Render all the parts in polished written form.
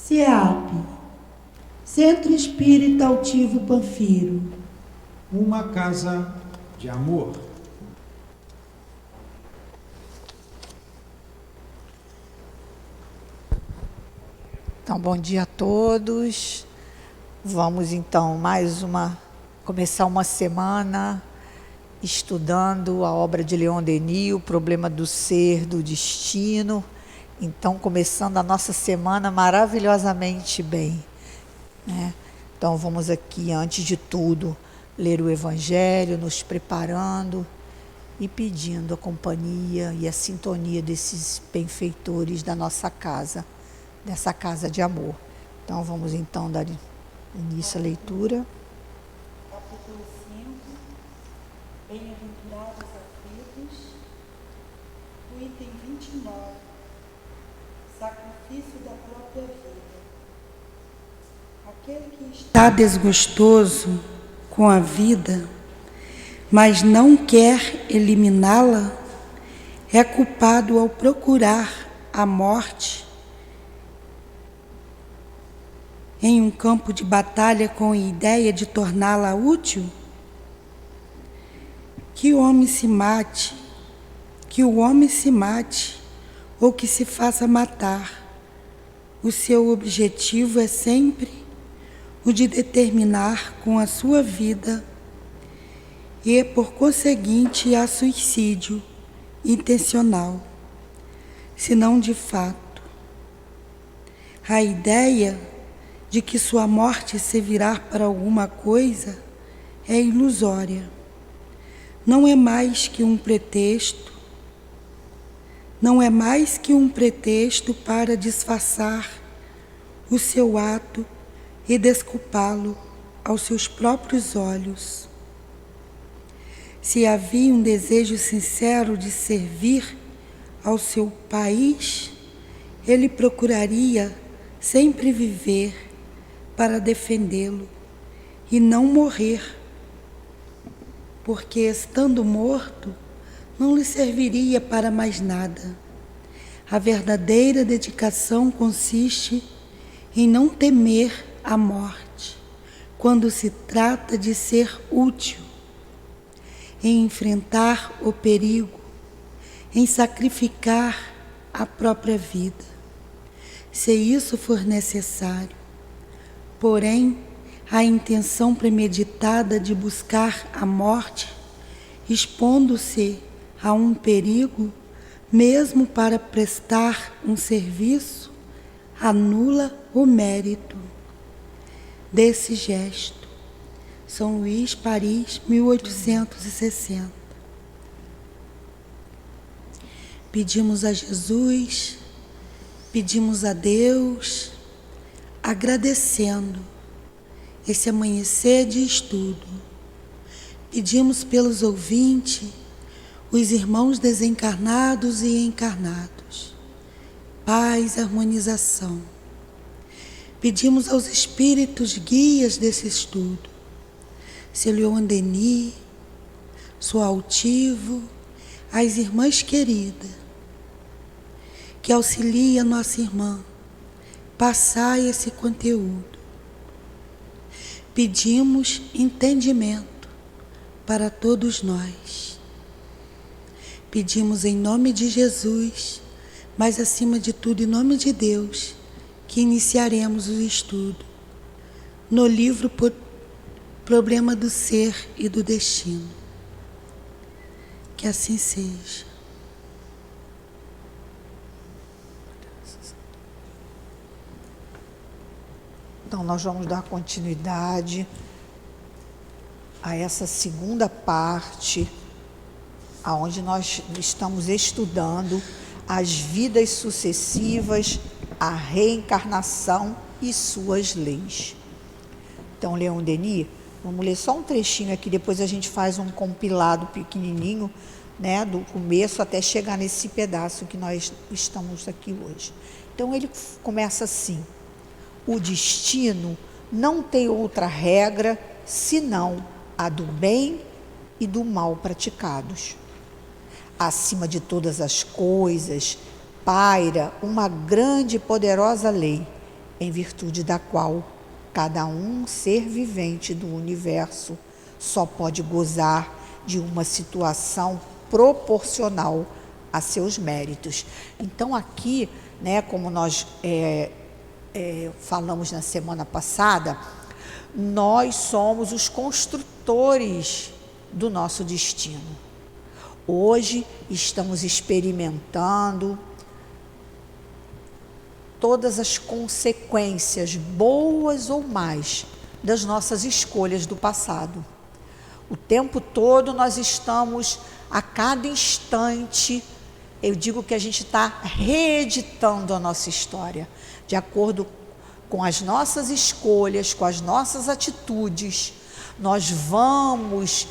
CEAP, Centro Espírita Altivo Panfiro. Uma casa de amor. Então, bom dia a todos. Vamos então começar uma semana estudando a obra de Leon Denis, o problema do ser, do destino. Então, começando a nossa semana maravilhosamente bem, né? Então, vamos aqui, antes de tudo, ler o Evangelho, nos preparando e pedindo a companhia e a sintonia desses benfeitores da nossa casa, dessa casa de amor. Então, vamos então dar início à leitura. Capítulo 5, Bem-aventurados aflitos, o item 29, sacrifício da própria vida. Aquele que está desgostoso com a vida, mas não quer eliminá-la, é culpado ao procurar a morte em um campo de batalha com a ideia de torná-la útil. Que o homem se mate, ou que se faça matar. O seu objetivo é sempre o de determinar com a sua vida e, por conseguinte, a suicídio intencional, se não de fato. A ideia de que sua morte servirá para alguma coisa é ilusória. Não é mais que um pretexto para disfarçar o seu ato e desculpá-lo aos seus próprios olhos. Se havia um desejo sincero de servir ao seu país, ele procuraria sempre viver para defendê-lo e não morrer, porque estando morto não lhe serviria para mais nada. A verdadeira dedicação consiste em não temer a morte quando se trata de ser útil, em enfrentar o perigo, em sacrificar a própria vida, se isso for necessário. Porém, a intenção premeditada de buscar a morte, expondo-se a um perigo, mesmo para prestar um serviço, anula o mérito desse gesto. São Luís, Paris, 1860. Pedimos a Jesus, pedimos a Deus, agradecendo esse amanhecer de estudo. Pedimos pelos ouvintes, os irmãos desencarnados e encarnados, paz e harmonização. Pedimos aos espíritos guias desse estudo, seu Leon Denis, seu altivo, as irmãs queridas, que auxilia a nossa irmã, passar esse conteúdo. Pedimos entendimento para todos nós. Pedimos em nome de Jesus, mas acima de tudo em nome de Deus, que iniciaremos o estudo no livro Problema do Ser e do Destino. Que assim seja. Então, nós vamos dar continuidade a essa segunda parte, onde nós estamos estudando as vidas sucessivas, a reencarnação e suas leis. Então, Leon Denis, vamos ler só um trechinho aqui, depois a gente faz um compilado pequenininho, né, do começo até chegar nesse pedaço que nós estamos aqui hoje. Então, ele começa assim: o destino não tem outra regra senão a do bem e do mal praticados. Acima de todas as coisas, paira uma grande e poderosa lei, em virtude da qual cada ser vivente do universo só pode gozar de uma situação proporcional a seus méritos. Então aqui, né, como nós falamos na semana passada, nós somos os construtores do nosso destino. Hoje estamos experimentando todas as consequências, boas ou más, das nossas escolhas do passado. O tempo todo nós estamos, a cada instante, eu digo que a gente está reeditando a nossa história, de acordo com as nossas escolhas, com as nossas atitudes. Nós vamos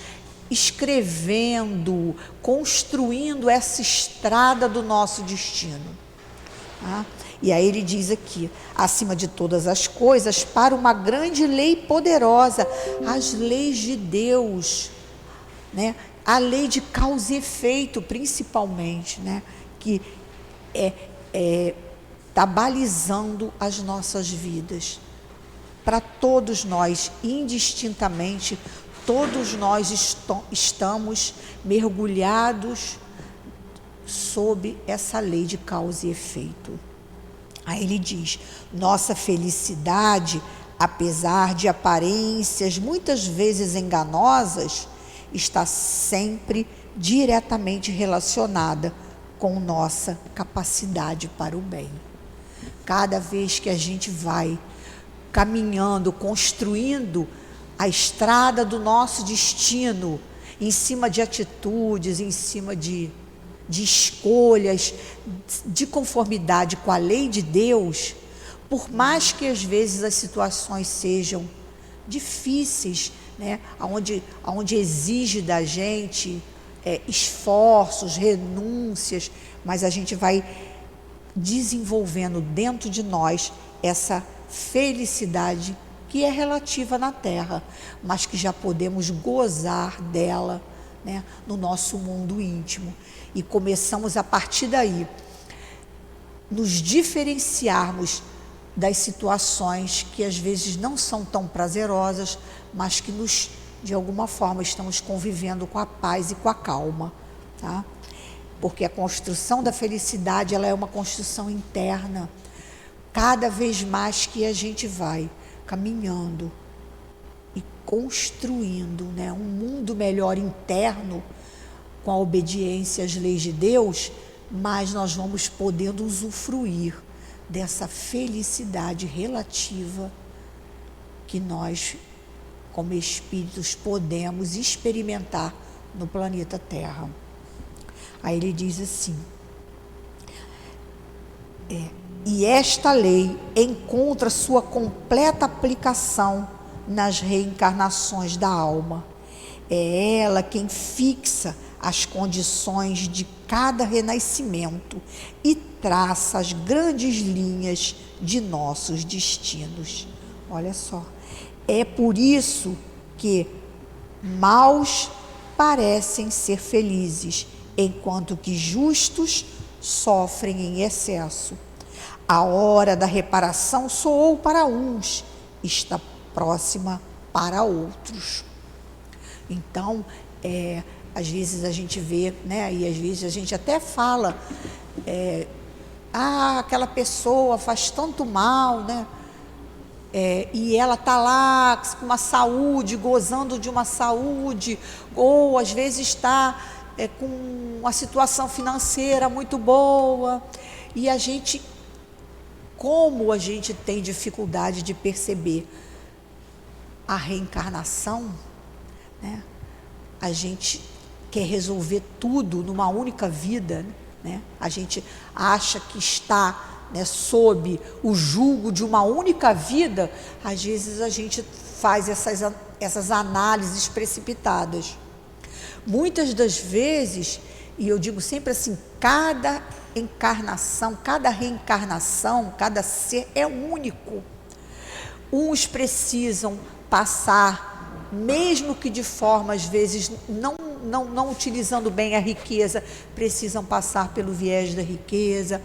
escrevendo, construindo essa estrada do nosso destino. Tá? E aí ele diz aqui, acima de todas as coisas, para uma grande lei poderosa, as leis de Deus, né? A lei de causa e efeito, principalmente, né? Que está balizando as nossas vidas. Para todos nós, indistintamente, todos nós estamos mergulhados sob essa lei de causa e efeito. Aí ele diz, nossa felicidade, apesar de aparências muitas vezes enganosas, está sempre diretamente relacionada com nossa capacidade para o bem. Cada vez que a gente vai caminhando, construindo a estrada do nosso destino, em cima de atitudes, em cima de escolhas, de conformidade com a lei de Deus, por mais que às vezes as situações sejam difíceis, né? Onde exige da gente esforços, renúncias, mas a gente vai desenvolvendo dentro de nós essa felicidade que é relativa na Terra, mas que já podemos gozar dela, né, no nosso mundo íntimo. E começamos a partir daí, nos diferenciarmos das situações que às vezes não são tão prazerosas, mas que de alguma forma estamos convivendo com a paz e com a calma, tá? Porque a construção da felicidade, ela é uma construção interna. Cada vez mais que a gente vai caminhando e construindo, né, um mundo melhor interno, com a obediência às leis de Deus, mais nós vamos podendo usufruir dessa felicidade relativa que nós, como espíritos, podemos experimentar no planeta Terra. Aí ele diz assim, e esta lei encontra sua completa aplicação nas reencarnações da alma. É ela quem fixa as condições de cada renascimento e traça as grandes linhas de nossos destinos. Olha só, é por isso que maus parecem ser felizes, enquanto que justos sofrem em excesso. A hora da reparação soou para uns, está próxima para outros. Então, às vezes a gente vê, né, e às vezes a gente até fala, aquela pessoa faz tanto mal, né, e ela está lá com uma saúde, gozando de uma saúde, ou às vezes está com uma situação financeira muito boa, e a gente, como a gente tem dificuldade de perceber a reencarnação, né, a gente quer resolver tudo numa única vida, né? A gente acha que está, né, sob o jugo de uma única vida. Às vezes a gente faz essas análises precipitadas. Muitas das vezes, e eu digo sempre assim, cada encarnação, cada reencarnação, cada ser é único. Uns precisam passar, mesmo que de forma, às vezes, não utilizando bem a riqueza, precisam passar pelo viés da riqueza.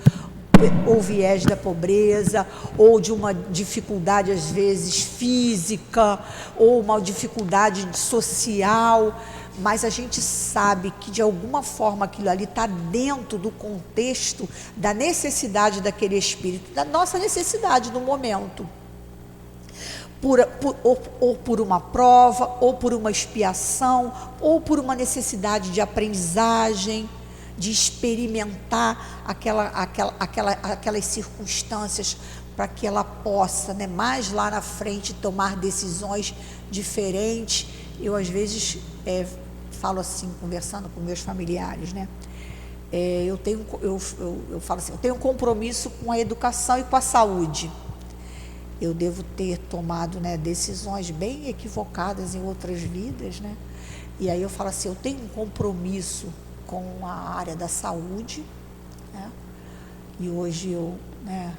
ou viés da pobreza, ou de uma dificuldade, às vezes, física, ou uma dificuldade social, mas a gente sabe que, de alguma forma, aquilo ali está dentro do contexto da necessidade daquele espírito, da nossa necessidade no momento. Ou por uma prova, ou por uma expiação, ou por uma necessidade de aprendizagem, de experimentar aquelas circunstâncias para que ela possa, né, mais lá na frente, tomar decisões diferentes. Eu, às vezes, falo assim, conversando com meus familiares, né? Eu falo assim, eu tenho um compromisso com a educação e com a saúde. Eu devo ter tomado, né, decisões bem equivocadas em outras vidas, né? E aí eu falo assim, eu tenho um compromisso com a área da saúde, né? E hoje eu, né,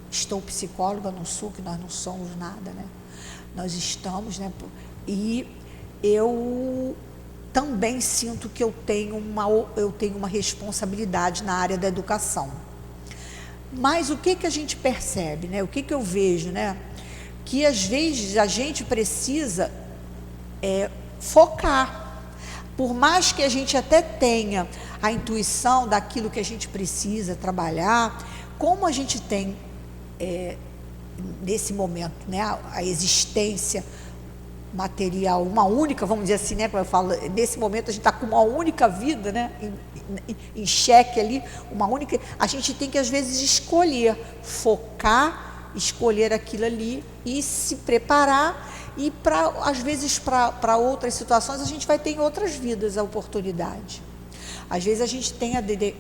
estou psicóloga, não sou, que nós não somos nada, né? Nós estamos, né? E eu também sinto que eu tenho uma responsabilidade na área da educação. Mas o que a gente percebe, né? O que eu vejo, né? Que às vezes a gente precisa focar. Por mais que a gente até tenha a intuição daquilo que a gente precisa trabalhar, como a gente tem nesse momento, né, a existência material, uma única, vamos dizer assim, né, como eu falo, nesse momento a gente está com uma única vida, né, em xeque ali, uma única, a gente tem que às vezes escolher, focar, escolher aquilo ali e se preparar, e às vezes para outras situações a gente vai ter em outras vidas a oportunidade. Às vezes a gente tem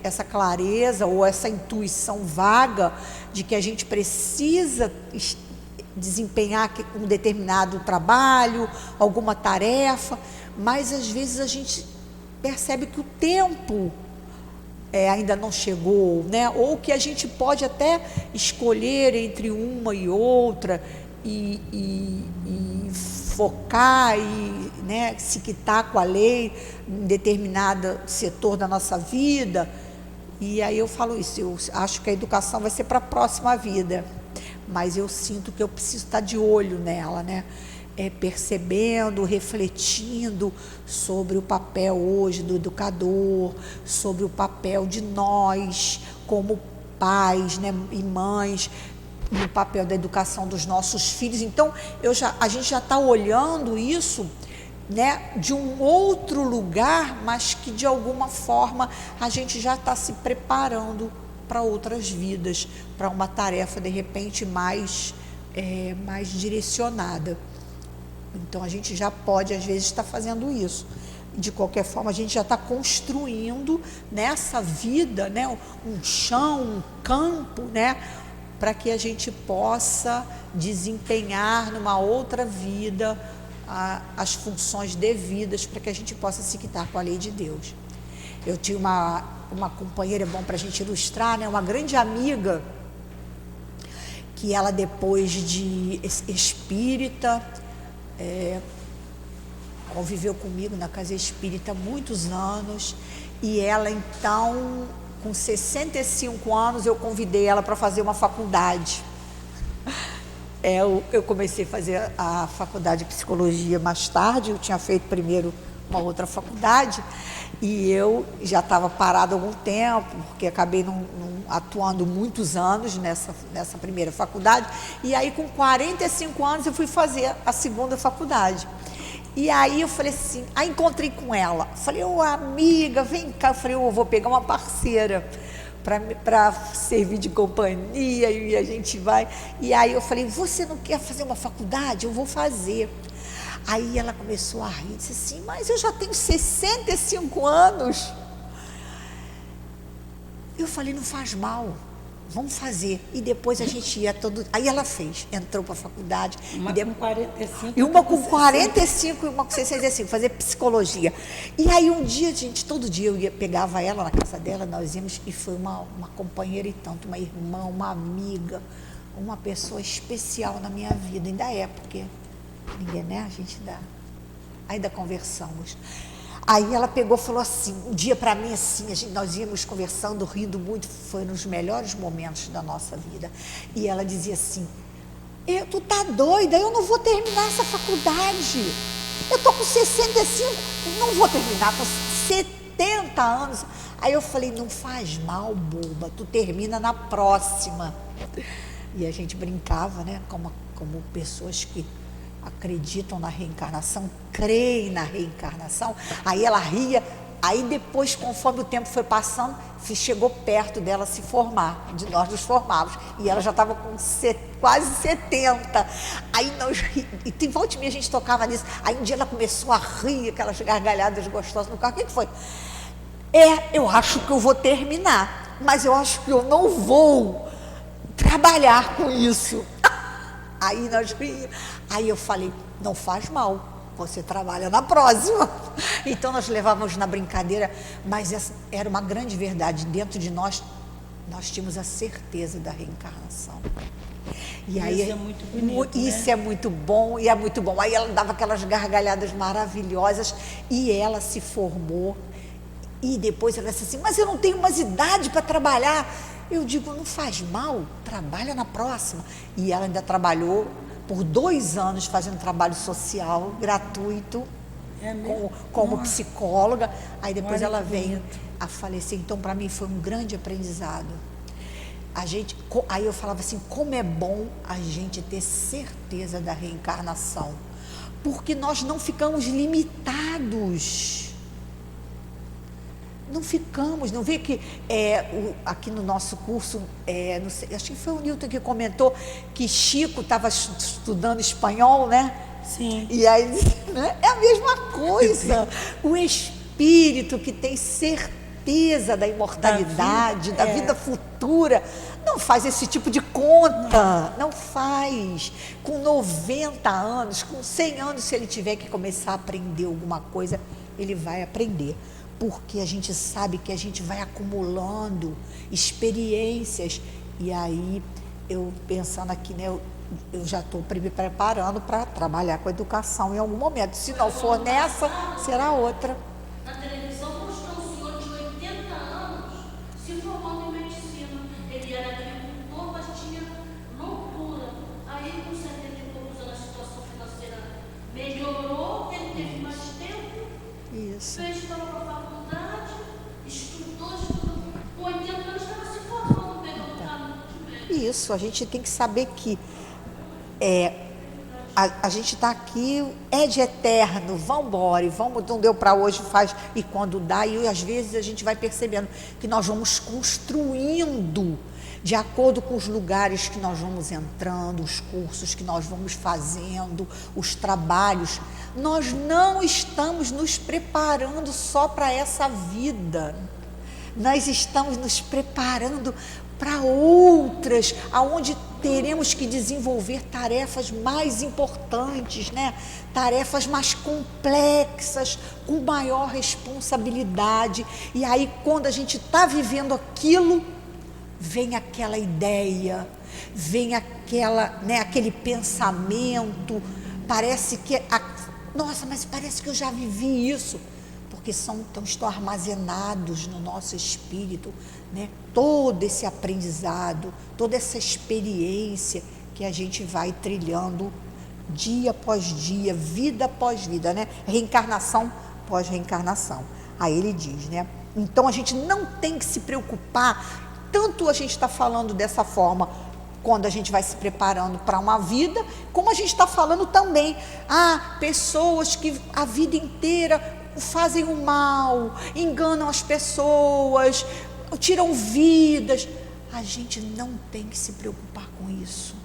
essa clareza ou essa intuição vaga de que a gente precisa desempenhar um determinado trabalho, alguma tarefa, mas às vezes a gente percebe que o tempo ainda não chegou, né? Ou que a gente pode até escolher entre uma e outra e focar e, né, se quitar com a lei em determinado setor da nossa vida. E aí eu falo isso, eu acho que a educação vai ser para a próxima vida, mas eu sinto que eu preciso estar de olho nela, né? Percebendo, refletindo sobre o papel hoje do educador, sobre o papel de nós como pais, né, e mães, no papel da educação dos nossos filhos. Então a gente já está olhando isso, né, de um outro lugar, mas que de alguma forma a gente já está se preparando para outras vidas, para uma tarefa de repente mais direcionada. Então a gente já pode às vezes estar fazendo isso. De qualquer forma a gente já está construindo nessa vida, né, um chão, um campo, né, para que a gente possa desempenhar numa outra vida as funções devidas para que a gente possa se quitar com a lei de Deus. Eu tinha uma companheira, bom para a gente ilustrar, né, uma grande amiga, que ela, depois de espírita, conviveu comigo na casa espírita há muitos anos, e ela então, com 65 anos, eu convidei ela para fazer uma faculdade. Eu comecei a fazer a faculdade de psicologia mais tarde, eu tinha feito primeiro uma outra faculdade, e eu já estava parada há algum tempo, porque acabei não atuando muitos anos nessa primeira faculdade, e aí com 45 anos eu fui fazer a segunda faculdade. E aí eu falei assim, aí encontrei com ela, falei, amiga, vem cá, eu falei, eu vou pegar uma parceira para servir de companhia, e a gente vai. E aí eu falei, você não quer fazer uma faculdade? Eu vou fazer. Aí ela começou a rir, disse assim, mas eu já tenho 65 anos. Eu falei, não faz mal, vamos fazer. E depois a gente ia todo... Aí ela fez, entrou para a faculdade. Uma com 45. E uma com 45 e uma com 65, fazer psicologia. E aí um dia, gente, todo dia eu pegava ela na casa dela, nós íamos, e foi uma companheira e tanto, uma irmã, uma amiga, uma pessoa especial na minha vida, ainda é, porque ninguém, né, a gente ainda conversamos. Aí ela pegou e falou assim, um dia para mim assim, nós íamos conversando, rindo muito, foi nos melhores momentos da nossa vida. E ela dizia assim, tu tá doida, eu não vou terminar essa faculdade. Eu tô com 65, não vou terminar com 70 anos. Aí eu falei, não faz mal, boba, tu termina na próxima. E a gente brincava, né, como pessoas que acreditam na reencarnação, creem na reencarnação. Aí ela ria, aí depois, conforme o tempo foi passando, chegou perto dela se formar, de nós nos formávamos, e ela já estava com quase 70. Aí e tem volta e meia a gente tocava nisso. Aí um dia ela começou a rir, aquelas gargalhadas gostosas no carro. O que foi? Eu acho que eu vou terminar, mas eu acho que eu não vou trabalhar com isso. Aí nós ríamos. Aí eu falei, não faz mal, você trabalha na próxima. Então nós levávamos na brincadeira, mas essa era uma grande verdade. Dentro de nós tínhamos a certeza da reencarnação. E aí, isso é muito bonito, isso, né? é muito bom, e é muito bom. Aí ela dava aquelas gargalhadas maravilhosas e ela se formou. E depois ela disse assim, mas eu não tenho mais idade para trabalhar. Eu digo, não faz mal, trabalha na próxima. E ela ainda trabalhou por 2 anos fazendo trabalho social gratuito, como psicóloga. Aí depois ela veio a falecer. Então, para mim, foi um grande aprendizado. Aí eu falava assim, como é bom a gente ter certeza da reencarnação, porque nós não ficamos limitados. Não ficamos, não vê que aqui no nosso curso, não sei, acho que foi o Newton que comentou que Chico estava estudando espanhol, né? Sim. E aí, né, é a mesma coisa. O espírito que tem certeza da imortalidade, da vida futura, não faz esse tipo de conta, não faz. Com 90 anos, com 100 anos, se ele tiver que começar a aprender alguma coisa, ele vai aprender. Porque a gente sabe que a gente vai acumulando experiências. E aí, eu pensando aqui, né, eu já estou me preparando para trabalhar com educação em algum momento. Se não for nessa, será outra. Na televisão mostrou um senhor de 80 anos se formando em medicina. Ele era agricultor, mas tinha loucura. Aí, com 70 e poucos anos, a situação financeira melhorou, ele teve mais tempo. Isso. Fez para a faculdade, estudou. Com 80 anos estava se formando, pegando o caminho de médico. Isso, a gente tem que saber que a gente está aqui, é de eterno, vamos embora, e vamos, não deu para hoje, faz, e quando dá, e às vezes a gente vai percebendo que nós vamos construindo, de acordo com os lugares que nós vamos entrando, os cursos que nós vamos fazendo, os trabalhos, nós não estamos nos preparando só para essa vida, nós estamos nos preparando para outras, aonde teremos que desenvolver tarefas mais importantes, né? Tarefas mais complexas, com maior responsabilidade. E aí, quando a gente está vivendo aquilo, vem aquela ideia, vem aquele pensamento, parece que, nossa, mas parece que eu já vivi isso. Porque estão armazenados no nosso espírito, né? Todo esse aprendizado, toda essa experiência que a gente vai trilhando dia após dia, vida após vida, né? Reencarnação após reencarnação. Aí ele diz, né? Então a gente não tem que se preocupar, tanto a gente está falando dessa forma quando a gente vai se preparando para uma vida, como a gente está falando também, pessoas que a vida inteira fazem o mal, enganam as pessoas, tiram vidas. A gente não tem que se preocupar com isso,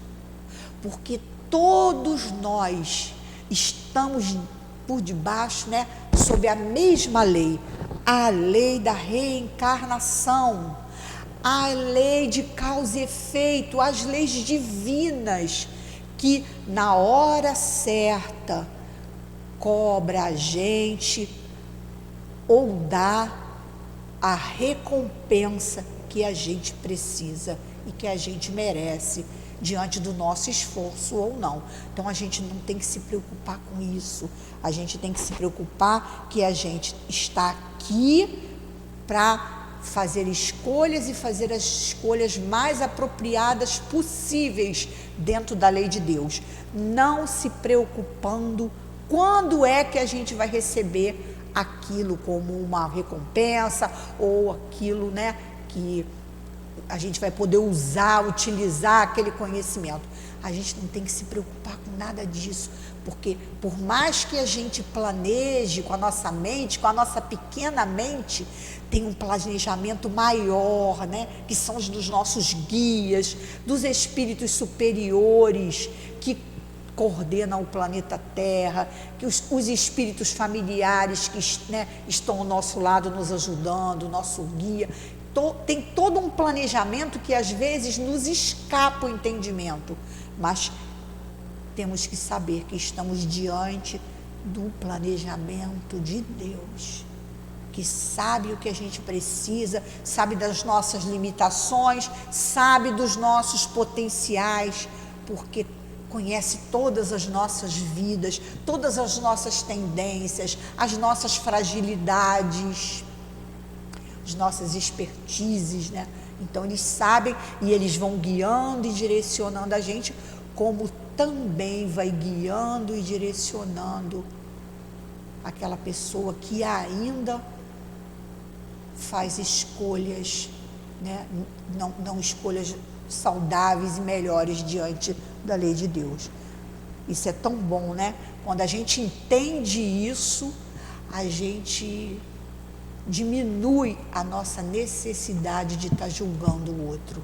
porque todos nós estamos por debaixo, né, sob a mesma lei, a lei da reencarnação, a lei de causa e efeito, as leis divinas, que na hora certa cobra a gente ou dá a recompensa que a gente precisa e que a gente merece diante do nosso esforço ou não. Então a gente não tem que se preocupar com isso. A gente tem que se preocupar que a gente está aqui para fazer escolhas e fazer as escolhas mais apropriadas possíveis dentro da lei de Deus, não se preocupando quando é que a gente vai receber aquilo como uma recompensa ou aquilo, né, que a gente vai poder usar, utilizar aquele conhecimento. A gente não tem que se preocupar com nada disso, porque por mais que a gente planeje com a nossa mente, com a nossa pequena mente, tem um planejamento maior, né? Que são os dos nossos guias, dos espíritos superiores que coordenam o planeta Terra, que os espíritos familiares que, né, estão ao nosso lado nos ajudando, o nosso guia. Tem todo um planejamento que às vezes nos escapa o entendimento, mas temos que saber que estamos diante do planejamento de Deus, que sabe o que a gente precisa, sabe das nossas limitações, sabe dos nossos potenciais, porque conhece todas as nossas vidas, todas as nossas tendências, as nossas fragilidades, as nossas expertises, né? Então eles sabem e eles vão guiando e direcionando a gente, como também vai guiando e direcionando aquela pessoa que ainda faz escolhas, né? Não escolhas saudáveis e melhores diante da lei de Deus. Isso é tão bom, né? Quando a gente entende isso, a gente diminui a nossa necessidade de estar julgando o outro.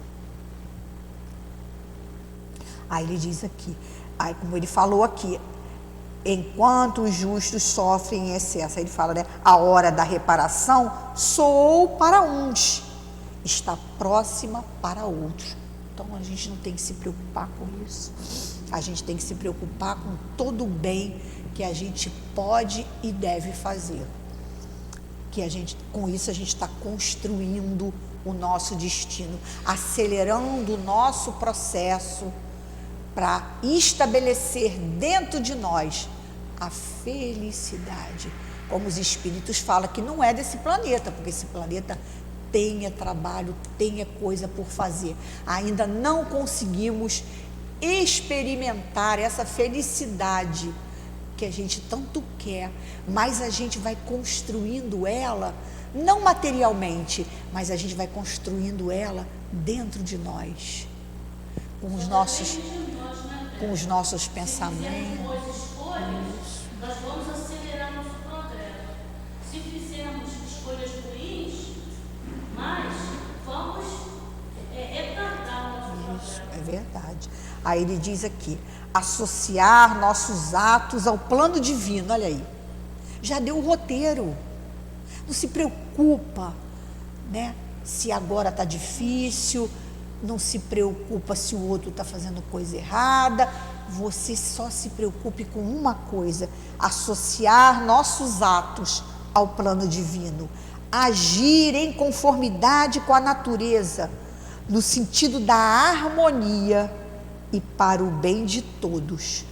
Aí ele diz aqui, aí como ele falou aqui, enquanto os justos sofrem em excesso, aí ele fala, né, a hora da reparação soou para uns, está próxima para outros. Então a gente não tem que se preocupar com isso. A gente tem que se preocupar com todo o bem que a gente pode e deve fazer. Que a gente, com isso a gente está construindo o nosso destino, acelerando o nosso processo para estabelecer dentro de nós a felicidade. Como os espíritos falam que não é desse planeta, porque esse planeta tenha trabalho, tenha coisa por fazer. Ainda não conseguimos experimentar essa felicidade que a gente tanto quer, mas a gente vai construindo ela, não materialmente, mas a gente vai construindo ela dentro de nós, com os nossos pensamentos. Nós vamos acelerar nosso progresso. Se fizermos escolhas ruins, mas vamos retardar o nosso progresso. É verdade. Aí ele diz aqui, associar nossos atos ao plano divino, olha aí, já deu o roteiro, não se preocupa, né, se agora está difícil, não se preocupa se o outro está fazendo coisa errada, você só se preocupe com uma coisa, associar nossos atos ao plano divino, agir em conformidade com a natureza, no sentido da harmonia e para o bem de todos,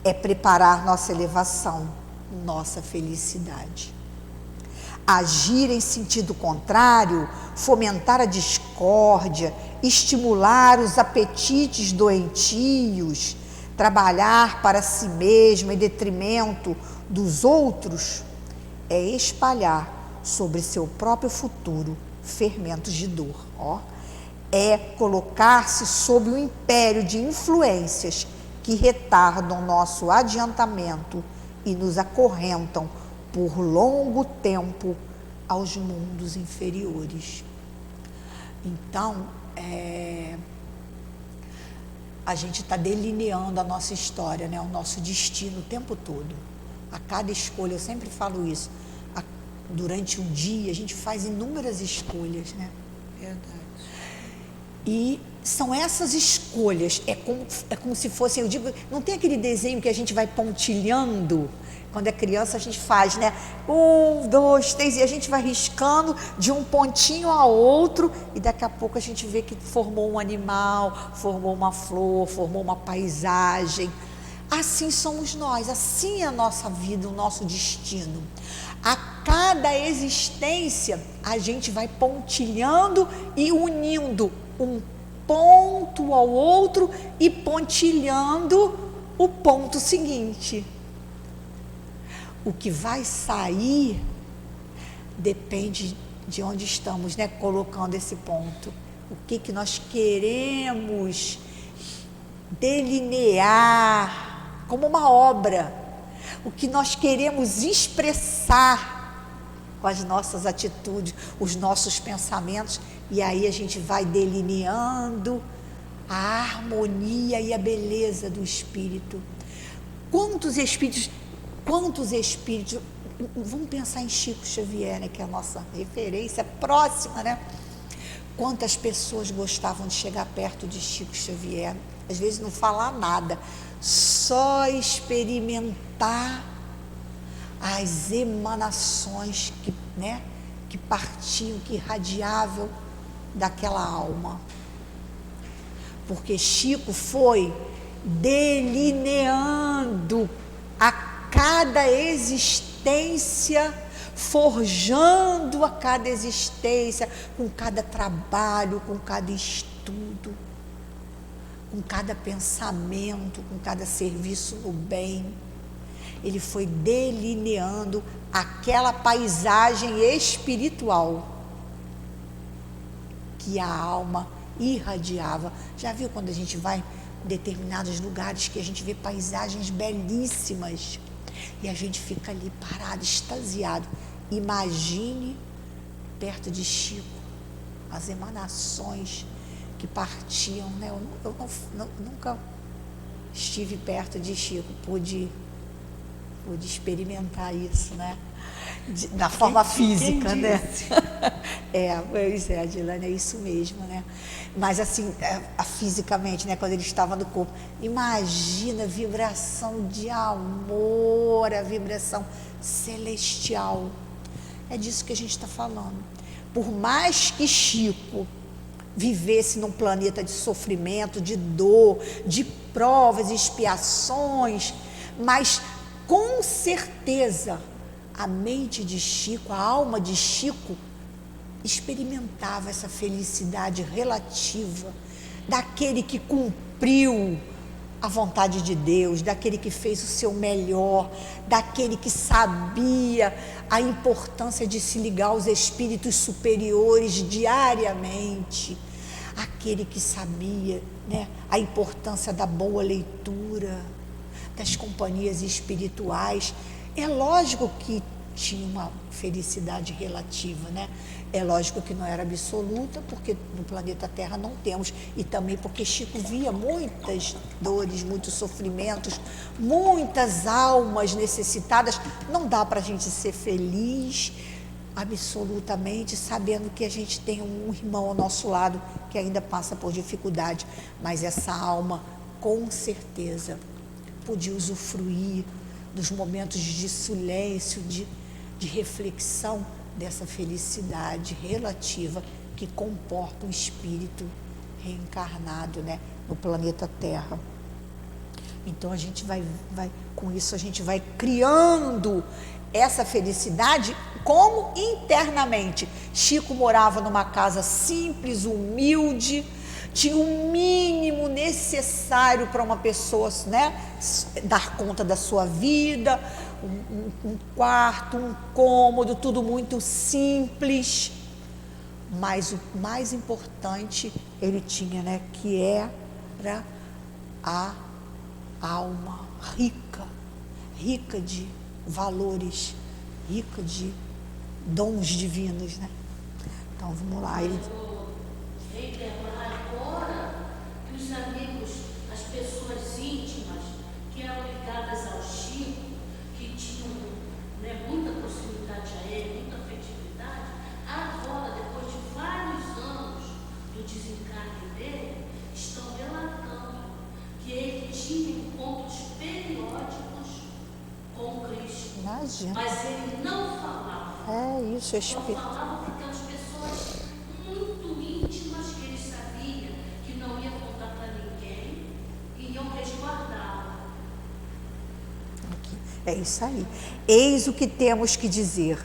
é preparar nossa elevação, nossa felicidade. Agir em sentido contrário, fomentar a discórdia, estimular os apetites doentios, trabalhar para si mesmo em detrimento dos outros, é espalhar sobre seu próprio futuro fermentos de dor. É colocar-se sob o império de influências que retardam nosso adiantamento e nos acorrentam por longo tempo aos mundos inferiores. Então, a gente está delineando a nossa história, né? O nosso destino o tempo todo. A cada escolha, eu sempre falo isso, durante o dia a gente faz inúmeras escolhas, né? Verdade. E são essas escolhas, é como se fosse, eu digo, não tem aquele desenho que a gente vai pontilhando, Quando é criança a gente faz, né? 1, 2, 3, e a gente vai riscando de um pontinho a outro, e daqui a pouco a gente vê que formou um animal, formou uma flor, formou uma paisagem. Assim somos nós, assim é a nossa vida, o nosso destino. A cada existência a gente vai pontilhando e unindo um ponto ao outro e pontilhando o ponto seguinte. O que vai sair depende de onde estamos, né, colocando esse ponto. O que nós queremos delinear como uma obra. O que nós queremos expressar com as nossas atitudes, os nossos pensamentos. E aí a gente vai delineando a harmonia e a beleza do Espírito. Quantos espíritos, vamos pensar em Chico Xavier, né, que é a nossa referência próxima, né? Quantas pessoas gostavam de chegar perto de Chico Xavier, às vezes não falar nada, só experimentar as emanações que partiam, que irradiavam daquela alma. Porque Chico foi delineando a cada existência, forjando a cada existência, com cada trabalho, com cada estudo, com cada pensamento, com cada serviço no bem. Ele foi delineando aquela paisagem espiritual que a alma irradiava. Já viu quando a gente vai em determinados lugares que a gente vê paisagens belíssimas e a gente fica ali parado, extasiado? Imagine perto de Chico as emanações que partiam, né? Eu nunca estive perto de Chico, pude experimentar isso, né? Na forma física, né? Pois é, Adilane, é isso mesmo, né? Mas assim, fisicamente, né? Quando ele estava no corpo, imagina a vibração de amor, a vibração celestial. É disso que a gente está falando. Por mais que Chico vivesse num planeta de sofrimento, de dor, de provas e expiações, mas com certeza a mente de Chico, a alma de Chico, experimentava essa felicidade relativa daquele que cumpriu a vontade de Deus, daquele que fez o seu melhor, daquele que sabia a importância de se ligar aos espíritos superiores diariamente, aquele que sabia, né, a importância da boa leitura, das companhias espirituais. É lógico que tinha uma felicidade relativa, né? É lógico que não era absoluta, porque no planeta Terra não temos, e também porque Chico via muitas dores, muitos sofrimentos, muitas almas necessitadas. Não dá para a gente ser feliz absolutamente sabendo que a gente tem um irmão ao nosso lado que ainda passa por dificuldade, mas essa alma com certeza podia usufruir dos momentos de silêncio, de reflexão, dessa felicidade relativa que comporta um espírito reencarnado, né, no planeta Terra. Então a gente vai com isso a gente vai criando essa felicidade como internamente. Chico morava numa casa simples, humilde, tinha o mínimo necessário para uma pessoa, né, dar conta da sua vida, um quarto, um cômodo, tudo muito simples. Mas o mais importante ele tinha, né, que era a alma rica de valores, rica de dons divinos, né? Então vamos lá. Agora que os amigos, as pessoas íntimas que eram ligadas ao Chico, que tinham, né, muita proximidade a ele, muita afetividade, agora, depois de vários anos do desencarne dele, estão relatando que ele tinha encontros periódicos com Cristo. Imagina. Mas ele não falava. É isso, Não Espírito. falava para aquelas pessoas muito íntimas que ele sabia que não ia contar para ninguém e iam resguardá-la. É isso aí. Eis o que temos que dizer: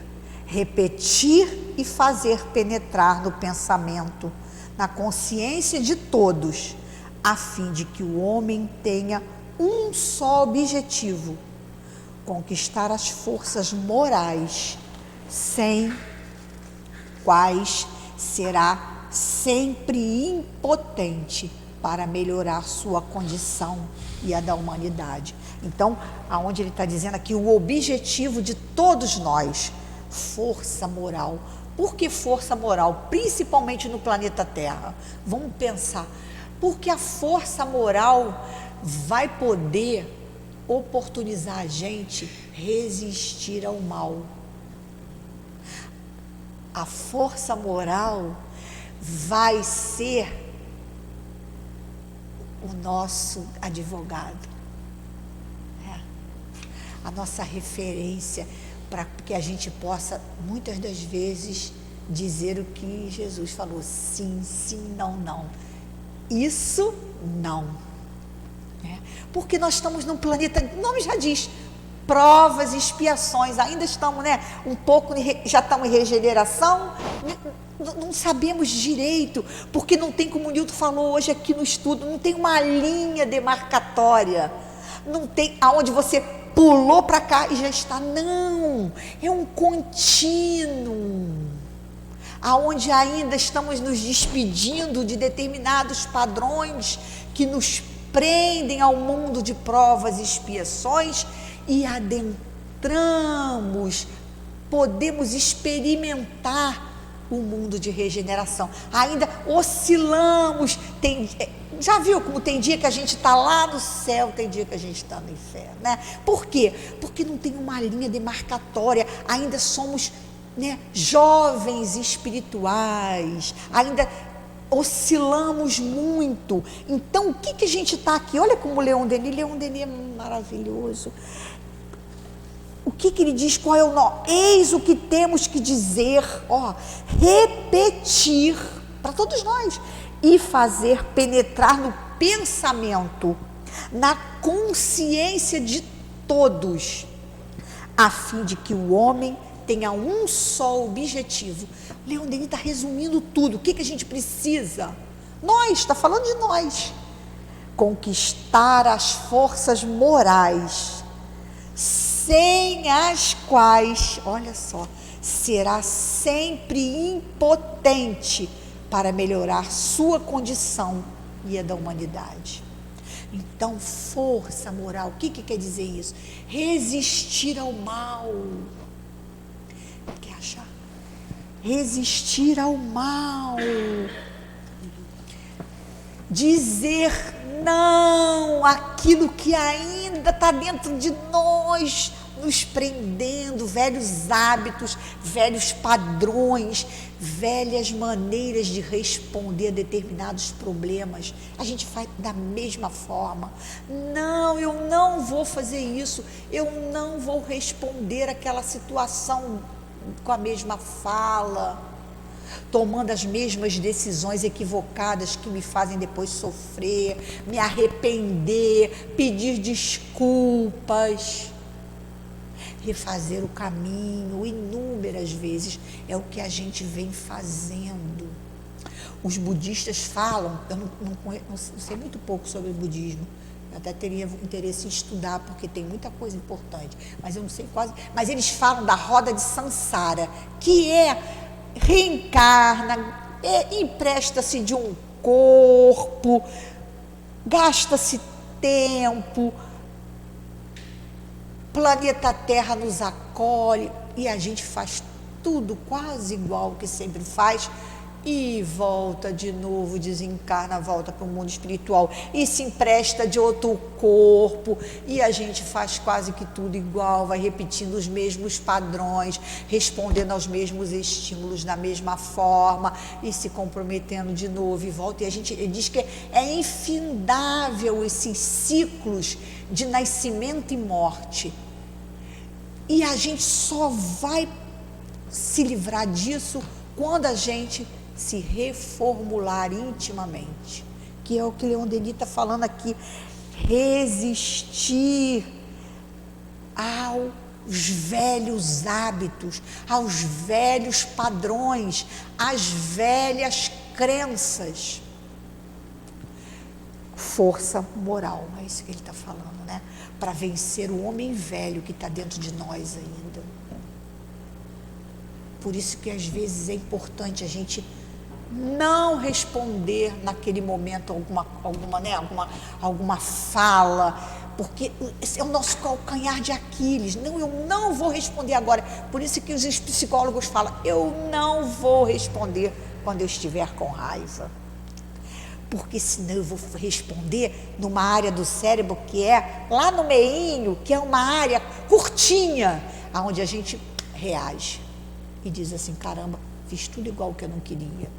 repetir e fazer penetrar no pensamento, na consciência de todos, a fim de que o homem tenha um só objetivo: conquistar as forças morais, sem quais será sempre impotente para melhorar sua condição e a da humanidade. Então, aonde ele está dizendo aqui, o objetivo de todos nós, força moral. Por que força moral? Principalmente no planeta Terra. Vamos pensar. Porque a força moral vai poder oportunizar a gente resistir ao mal. A força moral vai ser o nosso advogado, a nossa referência, para que a gente possa, muitas das vezes, dizer o que Jesus falou: sim, sim, não, não. Isso não. Porque nós estamos num planeta, o nome já diz, provas e expiações, ainda estamos, um pouco, já estamos em regeneração, não sabemos direito, porque não tem, como o Nilton falou hoje aqui no estudo, não tem uma linha demarcatória, não tem aonde você pulou para cá e já está, não, é um contínuo, aonde ainda estamos nos despedindo de determinados padrões que nos prendem ao mundo de provas e expiações e adentramos, podemos experimentar o mundo de regeneração. Ainda oscilamos, já viu como tem dia que a gente está lá no céu, tem dia que a gente está no inferno, Por quê? Porque não tem uma linha demarcatória, ainda somos, jovens espirituais, ainda oscilamos muito. Então, o que a gente está aqui? Olha como Leon Denis é maravilhoso. O que ele diz? Qual é o nó? Eis o que temos que dizer, repetir para todos nós e fazer penetrar no pensamento, na consciência de todos, a fim de que o homem tenha um só objetivo. Leon Denis está resumindo tudo. O que a gente precisa? Nós, está falando de nós. Conquistar as forças morais, sem as quais, olha só, será sempre impotente para melhorar sua condição e a da humanidade. Então, força moral, o que quer dizer isso? Resistir ao mal. Quer achar? Resistir ao mal. Dizer não àquilo que ainda está dentro de nós, nos prendendo, velhos hábitos, velhos padrões, velhas maneiras de responder a determinados problemas. A gente faz da mesma forma. Não, eu não vou fazer isso, eu não vou responder aquela situação com a mesma fala, tomando as mesmas decisões equivocadas que me fazem depois sofrer, me arrepender, pedir desculpas, refazer o caminho. Inúmeras vezes é o que a gente vem fazendo. Os budistas falam, eu não sei muito pouco sobre o budismo, eu até teria interesse em estudar, porque tem muita coisa importante, mas eu não sei quase, mas eles falam da roda de Sansara, que reencarna, empresta-se de um corpo, gasta-se tempo, planeta Terra nos acolhe e a gente faz tudo quase igual que sempre faz e volta de novo, desencarna, volta para o mundo espiritual e se empresta de outro corpo e a gente faz quase que tudo igual, vai repetindo os mesmos padrões, respondendo aos mesmos estímulos da mesma forma e se comprometendo de novo e volta. E a gente diz que é infindável esses ciclos de nascimento e morte. E a gente só vai se livrar disso quando a gente se reformular intimamente, que é o que Leon Denis está falando aqui, resistir aos velhos hábitos, aos velhos padrões, às velhas crenças. Força moral, é isso que ele está falando, né? Para vencer o homem velho que está dentro de nós ainda. Por isso que às vezes é importante a gente não responder naquele momento alguma fala, porque esse é o nosso calcanhar de Aquiles. Não, eu não vou responder agora. Por isso que os psicólogos falam, eu não vou responder quando eu estiver com raiva. Porque senão eu vou responder numa área do cérebro que é lá no meinho, que é uma área curtinha, onde a gente reage e diz assim, caramba, fiz tudo igual que eu não queria.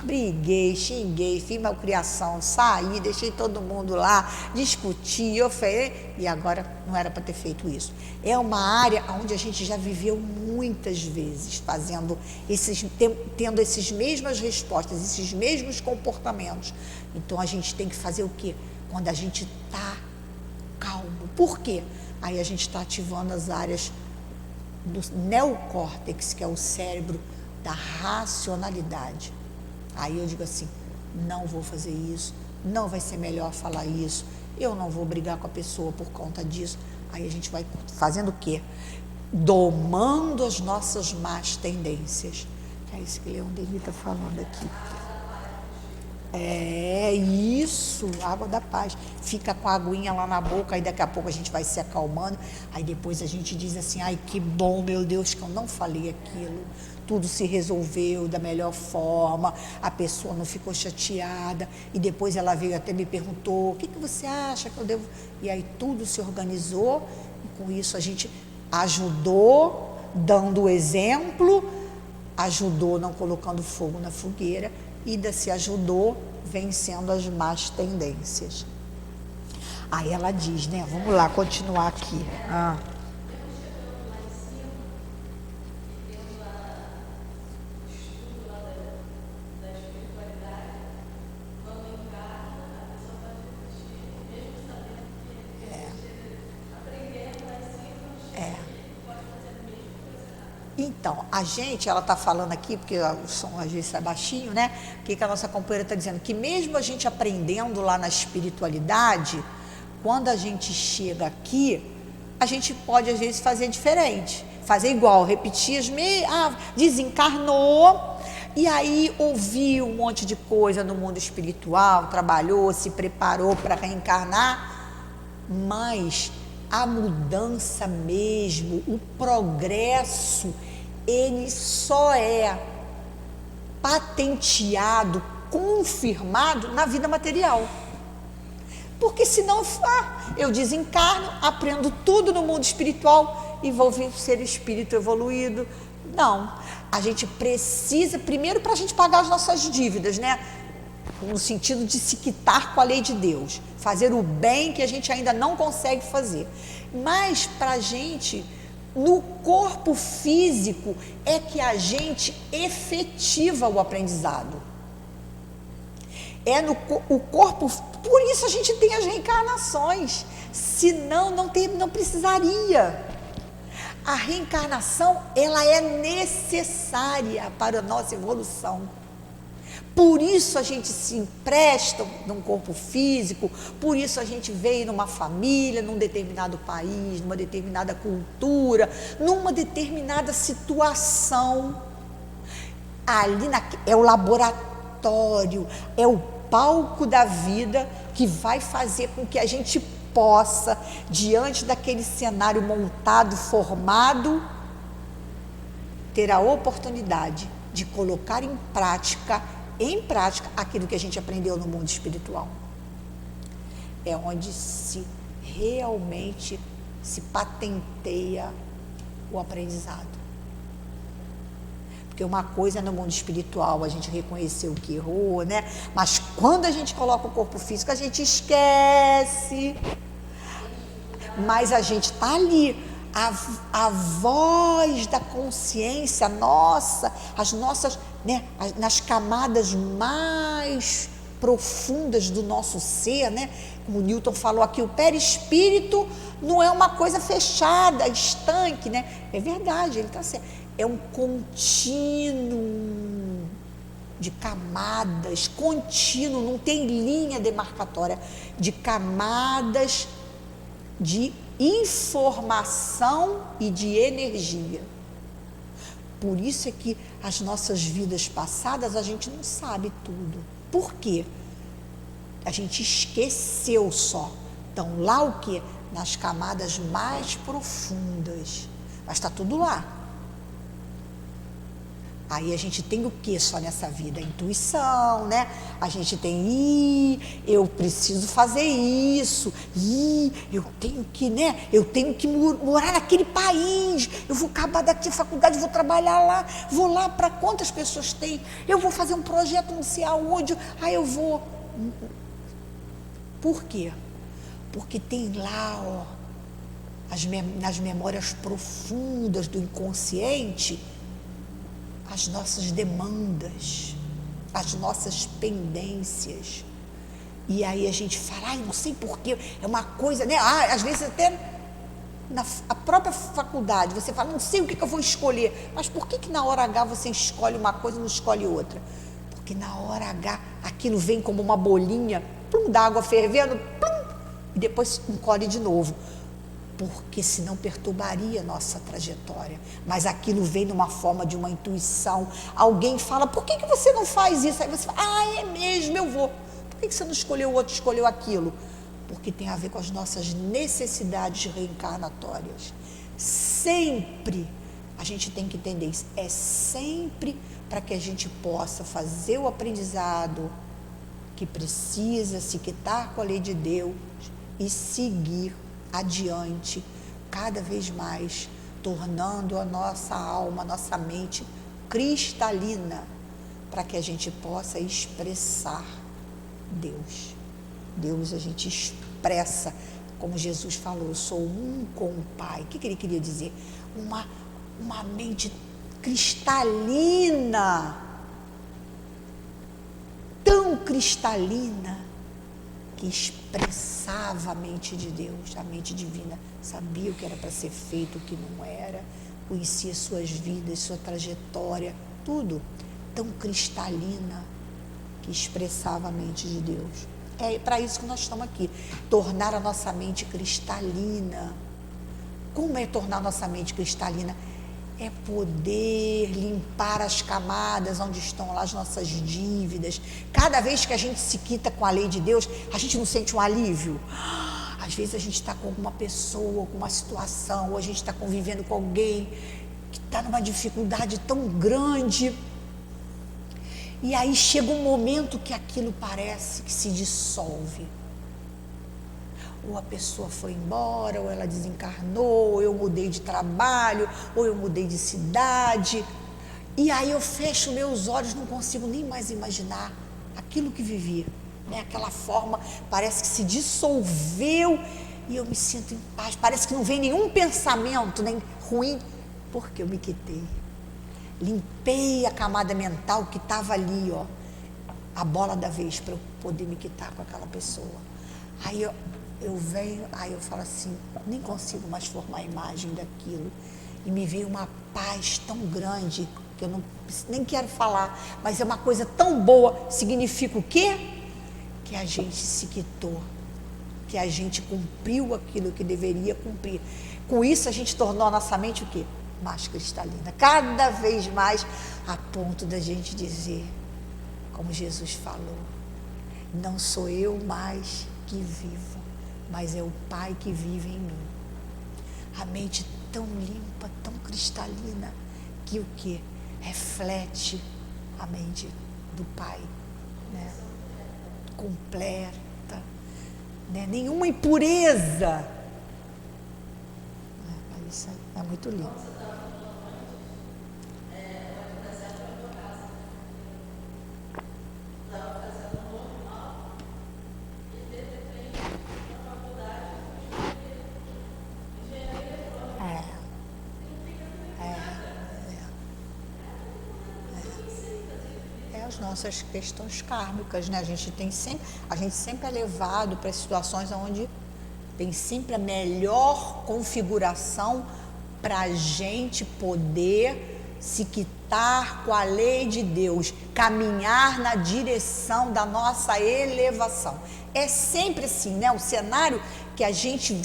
Briguei, xinguei, fiz malcriação, saí, deixei todo mundo lá, discuti, oferi, e agora não era para ter feito isso. É uma área onde a gente já viveu muitas vezes, tendo essas mesmas respostas, esses mesmos comportamentos. Então a gente tem que fazer o quê? Quando a gente está calmo. Por quê? Aí a gente está ativando as áreas do neocórtex, que é o cérebro da racionalidade. Aí eu digo assim, não vou fazer isso, não vai ser melhor falar isso, eu não vou brigar com a pessoa por conta disso. Aí a gente vai fazendo o quê? Domando as nossas más tendências. É isso que Leon Denis está falando aqui. É isso, água da paz. Fica com a aguinha lá na boca, aí daqui a pouco a gente vai se acalmando, aí depois a gente diz assim, ai que bom, meu Deus, que eu não falei aquilo. Tudo se resolveu da melhor forma, a pessoa não ficou chateada, e depois ela veio até me perguntou, o que você acha que eu devo... E aí tudo se organizou, e com isso a gente ajudou, dando o exemplo, ajudou não colocando fogo na fogueira, e ainda se ajudou vencendo as más tendências. Aí ela diz, né, vamos lá, continuar aqui. Então, a gente, ela está falando aqui, porque o som às vezes é baixinho, né? O que a nossa companheira está dizendo? Que mesmo a gente aprendendo lá na espiritualidade, quando a gente chega aqui, a gente pode às vezes fazer diferente, fazer igual, repetir desencarnou, e aí ouviu um monte de coisa no mundo espiritual, trabalhou, se preparou para reencarnar, mas a mudança mesmo, o progresso, ele só é patenteado, confirmado na vida material. Porque senão eu desencarno, aprendo tudo no mundo espiritual e vou vir ser espírito evoluído. Não, a gente precisa, primeiro para a gente pagar as nossas dívidas, né? No sentido de se quitar com a lei de Deus, fazer o bem que a gente ainda não consegue fazer. Mas para a gente, no corpo físico, é que a gente efetiva o aprendizado. É o corpo, por isso a gente tem as reencarnações, senão não precisaria. A reencarnação, ela é necessária para a nossa evolução. Por isso a gente se empresta num corpo físico, por isso a gente veio numa família, num determinado país, numa determinada cultura, numa determinada situação. Ali é o laboratório, é o palco da vida que vai fazer com que a gente possa, diante daquele cenário montado, formado, ter a oportunidade de colocar em prática aquilo que a gente aprendeu no mundo espiritual. É onde se realmente se patenteia o aprendizado. Porque uma coisa é no mundo espiritual, a gente reconheceu o que errou, né? Mas quando a gente coloca o corpo físico, a gente esquece. Mas a gente está ali, a voz da consciência nossa, as nossas, né, nas camadas mais profundas do nosso ser, né? Como o Newton falou aqui, o perispírito não é uma coisa fechada, estanque, né? É verdade, ele está certo. É um contínuo de camadas, contínuo, não tem linha demarcatória, de camadas de informação e de energia. Por isso é que as nossas vidas passadas a gente não sabe tudo. Por quê? A gente esqueceu só. Então lá o quê? Nas camadas mais profundas. Mas está tudo lá. Aí a gente tem o que só nessa vida? A intuição, né? A gente tem, eu preciso fazer isso, eu tenho que, né? Eu tenho que morar naquele país, eu vou acabar daqui a faculdade, vou trabalhar lá, vou lá para quantas pessoas tem, eu vou fazer um projeto não sei aonde, aí eu vou. Por quê? Porque tem lá, ó, nas memórias profundas do inconsciente, as nossas demandas, as nossas pendências. E aí a gente fala, não sei porquê, é uma coisa, né? Às vezes até na própria faculdade, você fala, não sei o que eu vou escolher. Mas por que na hora H você escolhe uma coisa e não escolhe outra? Porque na hora H aquilo vem como uma bolinha, plum, da água fervendo, plum, e depois encolhe de novo. Porque senão perturbaria a nossa trajetória. Mas aquilo vem numa forma de uma intuição. Alguém fala, por que você não faz isso? Aí você fala, é mesmo, eu vou. Por que você não escolheu o outro, escolheu aquilo? Porque tem a ver com as nossas necessidades reencarnatórias. Sempre a gente tem que entender isso. É sempre para que a gente possa fazer o aprendizado que precisa, se quitar com a lei de Deus e seguir adiante, cada vez mais, tornando a nossa alma, a nossa mente cristalina, para que a gente possa expressar Deus. Deus a gente expressa, como Jesus falou, eu sou um com o Pai. O que ele queria dizer? Uma mente cristalina, tão cristalina, que expressava a mente de Deus, a mente divina, sabia o que era para ser feito, o que não era, conhecia suas vidas, sua trajetória, tudo tão cristalina que expressava a mente de Deus. É para isso que nós estamos aqui, tornar a nossa mente cristalina. Como é tornar a nossa mente cristalina? É poder limpar as camadas onde estão lá as nossas dívidas. Cada vez que a gente se quita com a lei de Deus, a gente não sente um alívio? Às vezes a gente está com alguma pessoa, com uma situação, ou a gente está convivendo com alguém que está numa dificuldade tão grande. E aí chega um momento que aquilo parece que se dissolve. Ou a pessoa foi embora, ou ela desencarnou, ou eu mudei de trabalho, ou eu mudei de cidade. E aí eu fecho meus olhos, não consigo nem mais imaginar aquilo que vivi, né? Aquela forma, parece que se dissolveu e eu me sinto em paz. Parece que não vem nenhum pensamento, nem ruim, porque eu me quitei. Limpei a camada mental que estava ali, ó, a bola da vez, para eu poder me quitar com aquela pessoa. Aí eu venho, aí eu falo assim, nem consigo mais formar a imagem daquilo. E me veio uma paz tão grande, que eu nem quero falar, mas é uma coisa tão boa. Significa o quê? Que a gente se quitou, que a gente cumpriu aquilo que deveria cumprir. Com isso a gente tornou a nossa mente o quê? Mais cristalina, cada vez mais, a ponto da gente dizer, como Jesus falou, não sou eu mais que vivo, mas é o Pai que vive em mim. A mente tão limpa, tão cristalina, que o que? Reflete a mente do Pai, né? Completa, né? Nenhuma impureza. Isso é muito lindo. nossas questões kármicas, né? A gente sempre é levado para situações onde tem sempre a melhor configuração para a gente poder se quitar com a lei de Deus, caminhar na direção da nossa elevação. É sempre assim, né? O cenário que a gente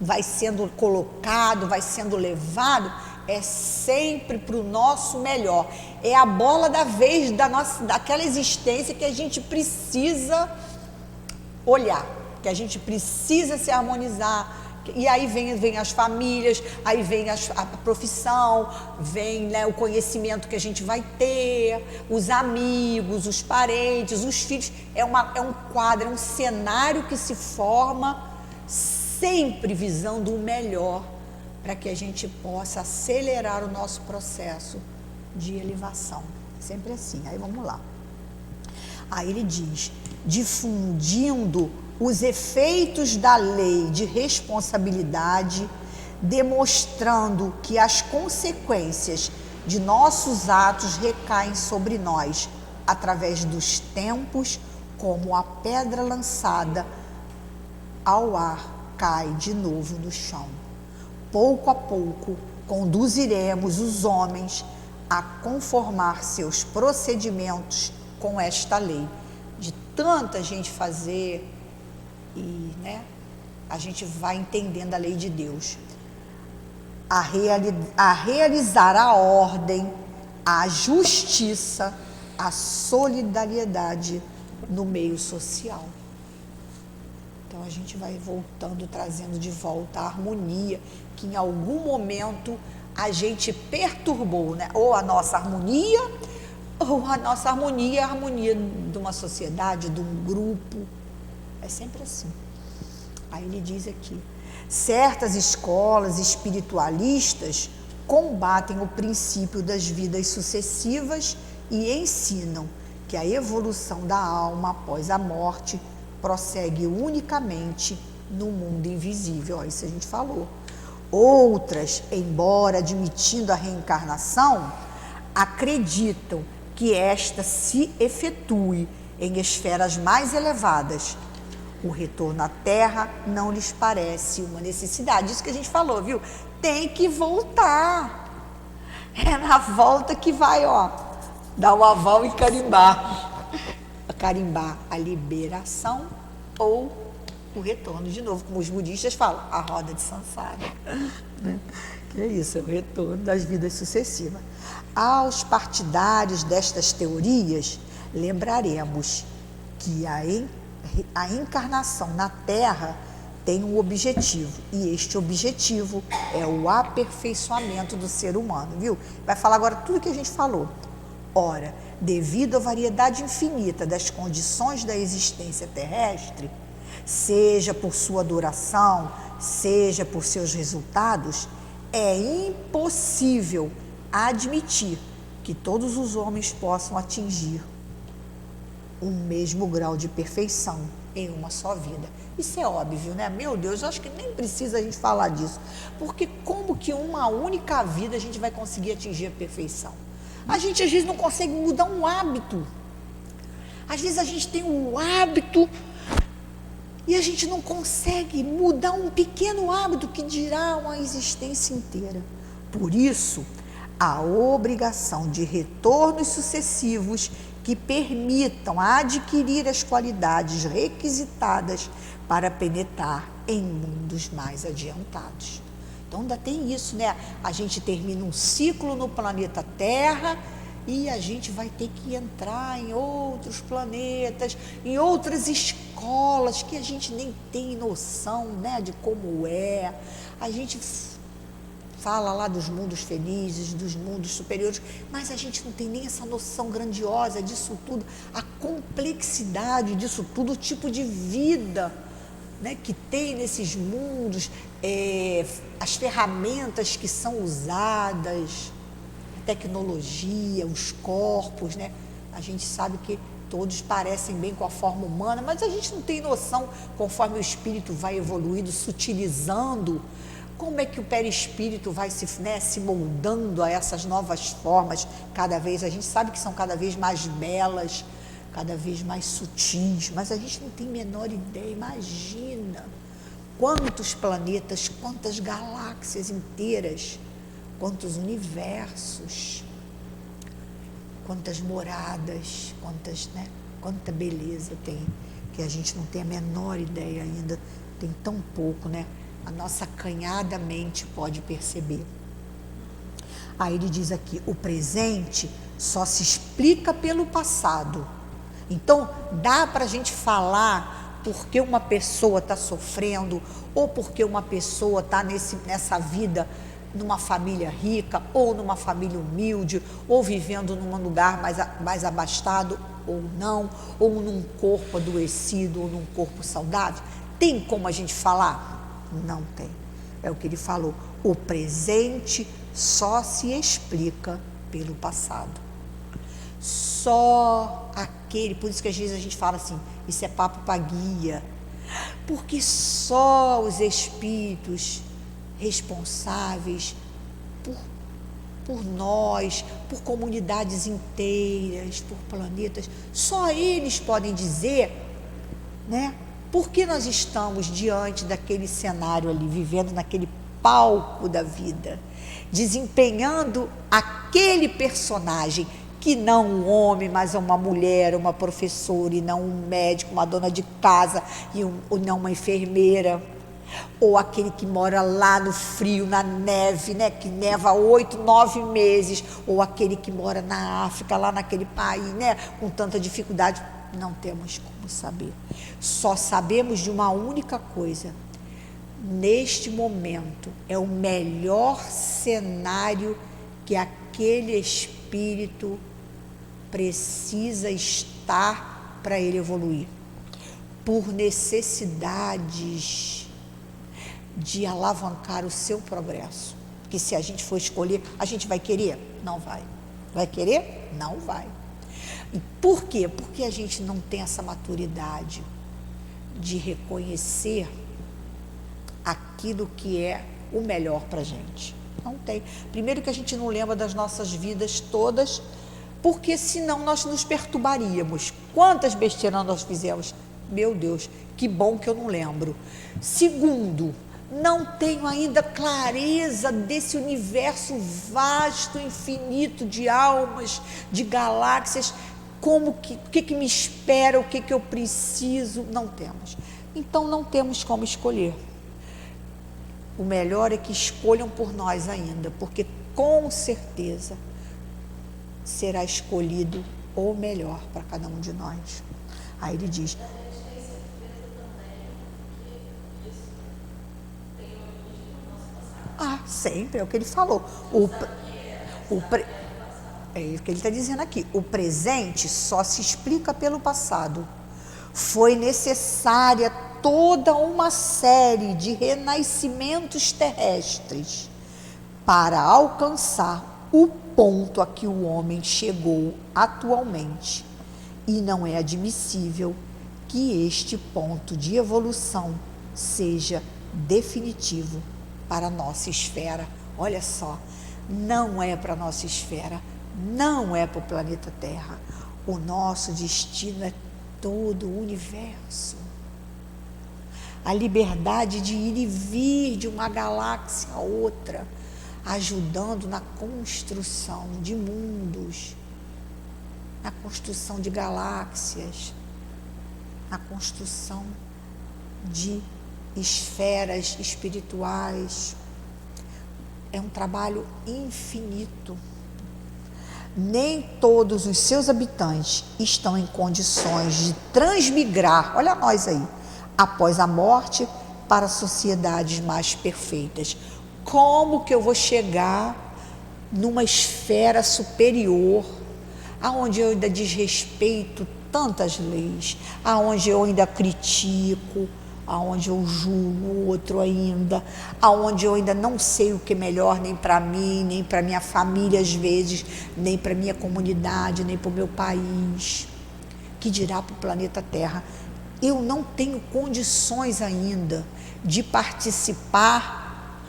vai sendo colocado, vai sendo levado, é sempre para o nosso melhor. É a bola da vez daquela existência que a gente precisa olhar, que a gente precisa se harmonizar. E aí vem as famílias, aí vem a profissão, vem, né, o conhecimento que a gente vai ter, os amigos, os parentes, os filhos. É um quadro, é um cenário que se forma sempre visando o melhor para que a gente possa acelerar o nosso processo de elevação. Sempre assim. Aí vamos lá. Aí ele diz, difundindo os efeitos da lei de responsabilidade, demonstrando que as consequências de nossos atos recaem sobre nós, através dos tempos, como a pedra lançada ao ar cai de novo no chão. Pouco a pouco, conduziremos os homens a conformar seus procedimentos com esta lei. De tanta gente fazer, e, né, a gente vai entendendo a lei de Deus, a realizar a ordem, a justiça, a solidariedade no meio social. Então a gente vai voltando, trazendo de volta a harmonia que em algum momento a gente perturbou, né? Ou a nossa harmonia, ou a nossa harmonia é a harmonia de uma sociedade, de um grupo. É sempre assim. Aí ele diz aqui, certas escolas espiritualistas combatem o princípio das vidas sucessivas e ensinam que a evolução da alma após a morte prossegue unicamente no mundo invisível. Ó, isso a gente falou. Outras, embora admitindo a reencarnação, acreditam que esta se efetue em esferas mais elevadas. O retorno à Terra não lhes parece uma necessidade. Isso que a gente falou, viu? Tem que voltar. É na volta que vai, ó, dar o aval e carimbar. Carimbar a liberação ou o retorno de novo, como os budistas falam, a roda de Sansara. Que é isso, é o retorno das vidas sucessivas. Aos partidários destas teorias, lembraremos que a encarnação na Terra tem um objetivo, e este objetivo é o aperfeiçoamento do ser humano, viu? Vai falar agora tudo que a gente falou. Ora, devido à variedade infinita das condições da existência terrestre, seja por sua duração, seja por seus resultados, é impossível admitir que todos os homens possam atingir o mesmo grau de perfeição em uma só vida. Isso é óbvio, né? Meu Deus, eu acho que nem precisa a gente falar disso, porque como que uma única vida a gente vai conseguir atingir a perfeição? A gente às vezes não consegue mudar um hábito. Às vezes a gente tem um hábito e a gente não consegue mudar um pequeno hábito, que dirá uma existência inteira. Por isso, a obrigação de retornos sucessivos que permitam adquirir as qualidades requisitadas para penetrar em mundos mais adiantados. Então ainda tem isso, né? A gente termina um ciclo no planeta Terra e a gente vai ter que entrar em outros planetas, em outras escolas que a gente nem tem noção, né, de como é. A gente fala lá dos mundos felizes, dos mundos superiores, mas a gente não tem nem essa noção grandiosa disso tudo, a complexidade disso tudo, o tipo de vida, né, que tem nesses mundos, as ferramentas que são usadas, a tecnologia, os corpos, né? A gente sabe que todos parecem bem com a forma humana, mas a gente não tem noção, conforme o espírito vai evoluindo, sutilizando Como é que o perispírito vai se moldando a essas novas formas cada vez? A gente sabe que são cada vez mais belas, cada vez mais sutis, mas a gente não tem a menor ideia. Imagina quantos planetas, quantas galáxias inteiras, quantos universos, quantas moradas, quanta beleza tem, que a gente não tem a menor ideia ainda, tem tão pouco, né? A nossa acanhada mente pode perceber. Aí ele diz aqui, o presente só se explica pelo passado. Então, dá para a gente falar porque uma pessoa está sofrendo, ou porque uma pessoa está nessa vida, numa família rica, ou numa família humilde, ou vivendo num lugar mais abastado, ou não, ou num corpo adoecido, ou num corpo saudável. Tem como a gente falar? Não tem. É o que ele falou. O presente só se explica pelo passado. Só aquele, por isso que às vezes a gente fala assim, isso é papo para guia, porque só os espíritos responsáveis por nós, por comunidades inteiras, por planetas, só eles podem dizer, né? Por que nós estamos diante daquele cenário ali, vivendo naquele palco da vida, desempenhando aquele personagem, que não um homem, mas uma mulher, uma professora, e não um médico, uma dona de casa, ou não uma enfermeira, ou aquele que mora lá no frio, na neve, né, que neva 8, 9 meses, ou aquele que mora na África, lá naquele país, né, com tanta dificuldade. Não temos como saber. Só sabemos de uma única coisa. Neste momento é o melhor cenário que aquele espírito precisa estar para ele evoluir. Por necessidades de alavancar o seu progresso. Que se a gente for escolher, a gente vai querer? Não vai. Vai querer? Não vai. E por quê? Porque a gente não tem essa maturidade de reconhecer aquilo que é o melhor para a gente. Não tem. Primeiro que a gente não lembra das nossas vidas todas, porque senão nós nos perturbaríamos. Quantas besteiras nós fizemos? Meu Deus, que bom que eu não lembro. Segundo, não tenho ainda clareza desse universo vasto, infinito de almas, de galáxias, o que me espera, o que eu preciso, não temos. Então não temos como escolher. O melhor é que escolham por nós ainda, porque com certeza será escolhido o melhor para cada um de nós. Aí ele diz... sempre, é o que ele falou. É o que ele está dizendo aqui. O presente só se explica pelo passado. Foi necessária toda uma série de renascimentos terrestres para alcançar o ponto a que o homem chegou atualmente. E não é admissível que este ponto de evolução seja definitivo para a nossa esfera. Olha só, não é para a nossa esfera, não é para o planeta Terra. O nosso destino é todo o universo. A liberdade de ir e vir de uma galáxia a outra, ajudando na construção de mundos, na construção de galáxias, na construção de esferas espirituais. É um trabalho infinito. Nem todos os seus habitantes estão em condições de transmigrar, olha nós aí, após a morte, para sociedades mais perfeitas. Como que eu vou chegar numa esfera superior, aonde eu ainda desrespeito tantas leis, aonde eu ainda critico, aonde eu julgo o outro ainda, aonde eu ainda não sei o que é melhor nem para mim, nem para minha família às vezes, nem para minha comunidade, nem para o meu país, que dirá para o planeta Terra. Eu não tenho condições ainda de participar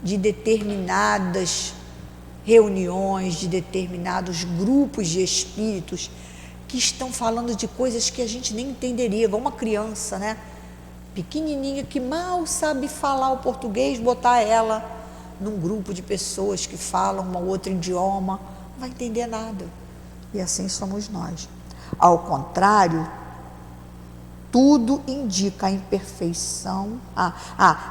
de determinadas reuniões, de determinados grupos de espíritos que estão falando de coisas que a gente nem entenderia, igual uma criança, né? Pequenininha que mal sabe falar o português, botar ela num grupo de pessoas que falam um outro idioma, não vai entender nada. E assim somos nós. Ao contrário, tudo indica a imperfeição.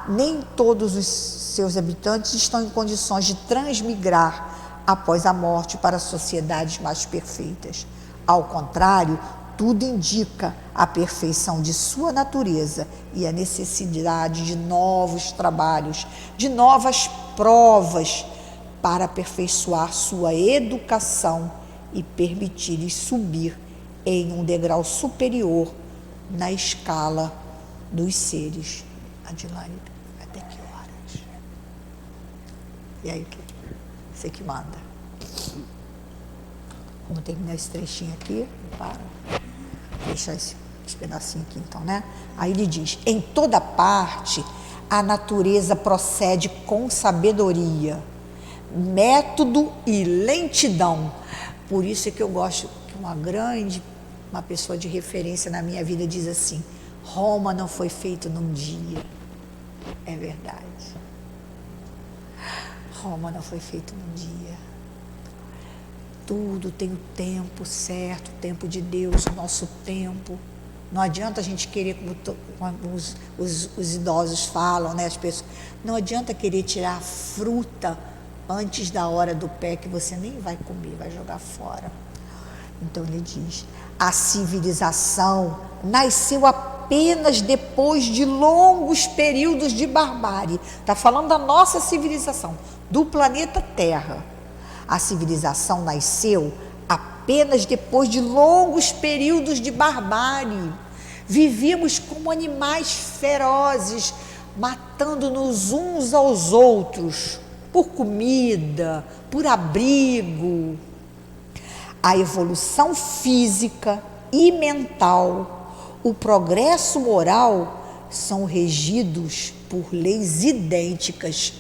Nem todos os seus habitantes estão em condições de transmigrar após a morte para sociedades mais perfeitas. Ao contrário, tudo indica a perfeição de sua natureza e a necessidade de novos trabalhos, de novas provas para aperfeiçoar sua educação e permitir-lhes subir em um degrau superior na escala dos seres. Adilane, até que horas? E aí, você que manda. Vamos terminar esse trechinho aqui, para deixar esse pedacinho aqui então, né? Aí ele diz, em toda parte a natureza procede com sabedoria, método e lentidão. Por isso é que eu gosto que uma pessoa de referência na minha vida diz assim, Roma não foi feito num dia. É verdade. Roma não foi feito num dia. Tudo tem o tempo certo, o tempo de Deus, o nosso tempo. Não adianta a gente querer, como os idosos falam, né, as pessoas, não adianta querer tirar a fruta antes da hora do pé, que você nem vai comer, vai jogar fora. Então ele diz, a civilização nasceu apenas depois de longos períodos de barbárie. Está falando da nossa civilização, do planeta Terra. A civilização nasceu apenas depois de longos períodos de barbárie. Vivíamos como animais ferozes, matando-nos uns aos outros, por comida, por abrigo. A evolução física e mental, o progresso moral são regidos por leis idênticas,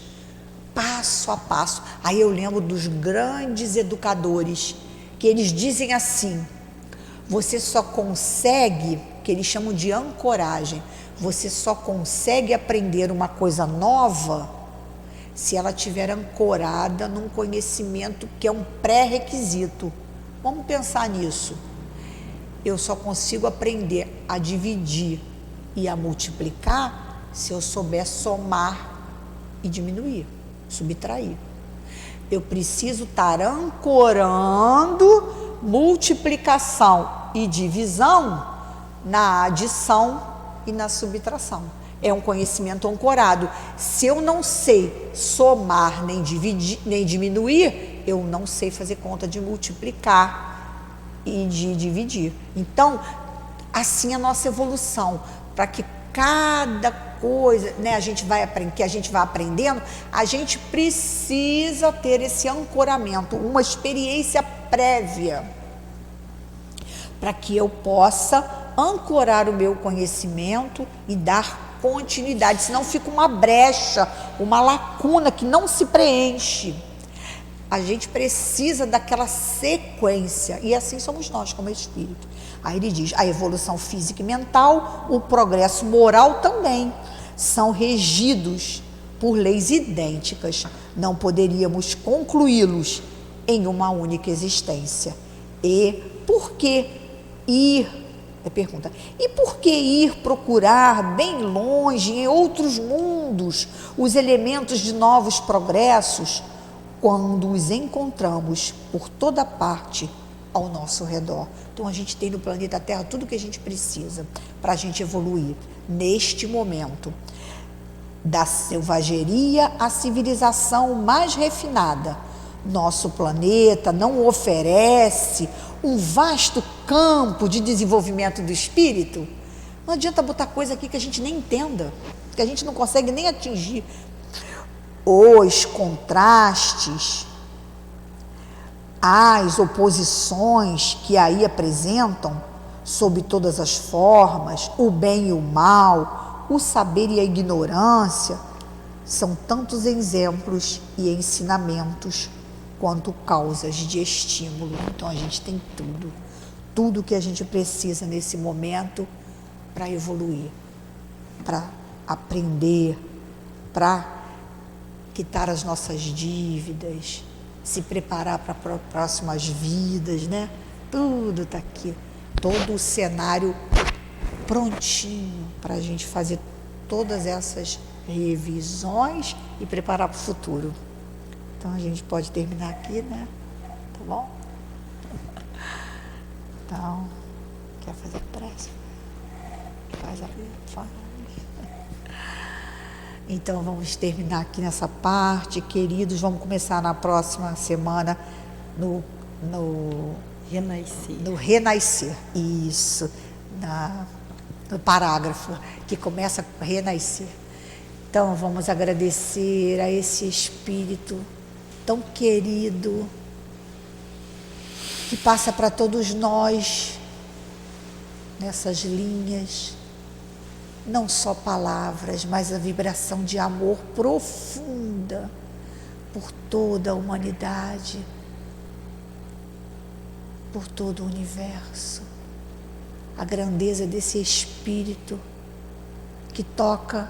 passo a passo. Aí eu lembro dos grandes educadores, que eles dizem assim, você só consegue, que eles chamam de ancoragem, você só consegue aprender uma coisa nova se ela estiver ancorada num conhecimento que é um pré-requisito. Vamos pensar nisso. Eu só consigo aprender a dividir e a multiplicar se eu souber somar e diminuir, subtrair. Eu preciso estar ancorando multiplicação e divisão na adição e na subtração. É um conhecimento ancorado. Se eu não sei somar nem dividir, nem diminuir, eu não sei fazer conta de multiplicar e de dividir. Então, assim a nossa evolução, para que cada coisa, né, que a gente vai aprendendo, a gente precisa ter esse ancoramento, uma experiência prévia, para que eu possa ancorar o meu conhecimento e dar continuidade, senão fica uma brecha, uma lacuna que não se preenche. A gente precisa daquela sequência, e assim somos nós como espírito. Aí ele diz, a evolução física e mental, o progresso moral também, são regidos por leis idênticas. Não poderíamos concluí-los em uma única existência. E por que ir? Pergunta, e por que ir procurar bem longe, em outros mundos, os elementos de novos progressos, quando os encontramos por toda parte ao nosso redor? Então a gente tem no planeta Terra tudo que a gente precisa para a gente evoluir. Neste momento, da selvageria à civilização mais refinada, nosso planeta não oferece um vasto campo de desenvolvimento do espírito. Não adianta botar coisa aqui que a gente nem entenda, que a gente não consegue nem atingir. Os contrastes, as oposições que aí apresentam, sob todas as formas, o bem e o mal, o saber e a ignorância, são tantos exemplos e ensinamentos quanto causas de estímulo. Então a gente tem tudo que a gente precisa nesse momento para evoluir, para aprender, para quitar as nossas dívidas, se preparar para próximas vidas, né? Tudo está aqui, todo o cenário prontinho para a gente fazer todas essas revisões e preparar para o futuro. Então a gente pode terminar aqui, né? Tá bom? Então, quer fazer prece? Faz. Então vamos terminar aqui nessa parte, queridos. Vamos começar na próxima semana no renascer. Isso, no parágrafo que começa com renascer. Então vamos agradecer a esse Espírito tão querido que passa para todos nós nessas linhas, não só palavras, mas a vibração de amor profunda por toda a humanidade, por todo o universo. A grandeza desse Espírito que toca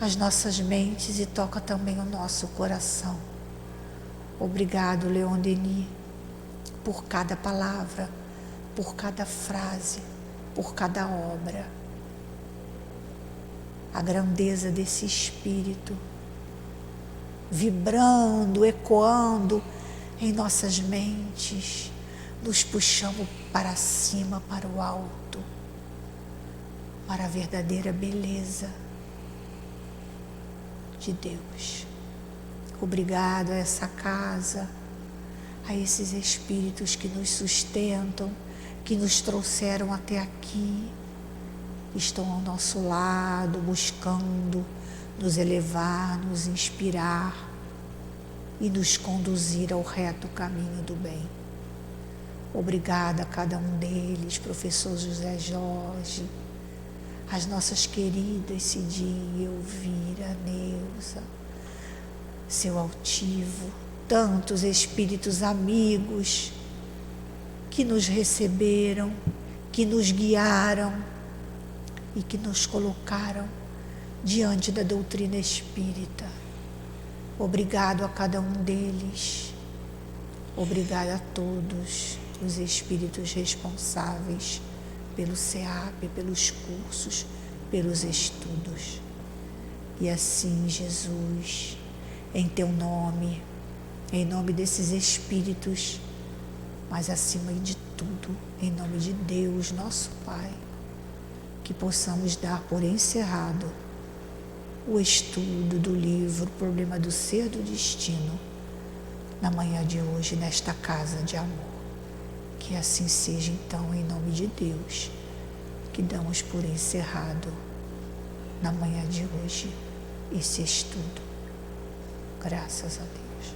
as nossas mentes e toca também o nosso coração. Obrigado, Leon Denis, por cada palavra, por cada frase, por cada obra. A grandeza desse Espírito vibrando, ecoando em nossas mentes, nos puxando para cima, para o alto, para a verdadeira beleza de Deus. Obrigado a essa casa, a esses espíritos que nos sustentam, que nos trouxeram até aqui, estão ao nosso lado, buscando nos elevar, nos inspirar e nos conduzir ao reto caminho do bem. Obrigada a cada um deles, professor José Jorge, as nossas queridas Cidinha, Elvira, Neuza, seu altivo, tantos espíritos amigos que nos receberam, que nos guiaram e que nos colocaram diante da doutrina espírita. Obrigado a cada um deles, obrigado a todos os espíritos responsáveis pelo SEAP, pelos cursos, pelos estudos. E assim, Jesus, em teu nome, em nome desses espíritos, mas acima de tudo, em nome de Deus, nosso Pai, que possamos dar por encerrado o estudo do livro Problema do Ser do Destino, na manhã de hoje, nesta casa de amor. Que assim seja, então, em nome de Deus, que damos por encerrado, na manhã de hoje, esse estudo. Graças a Deus.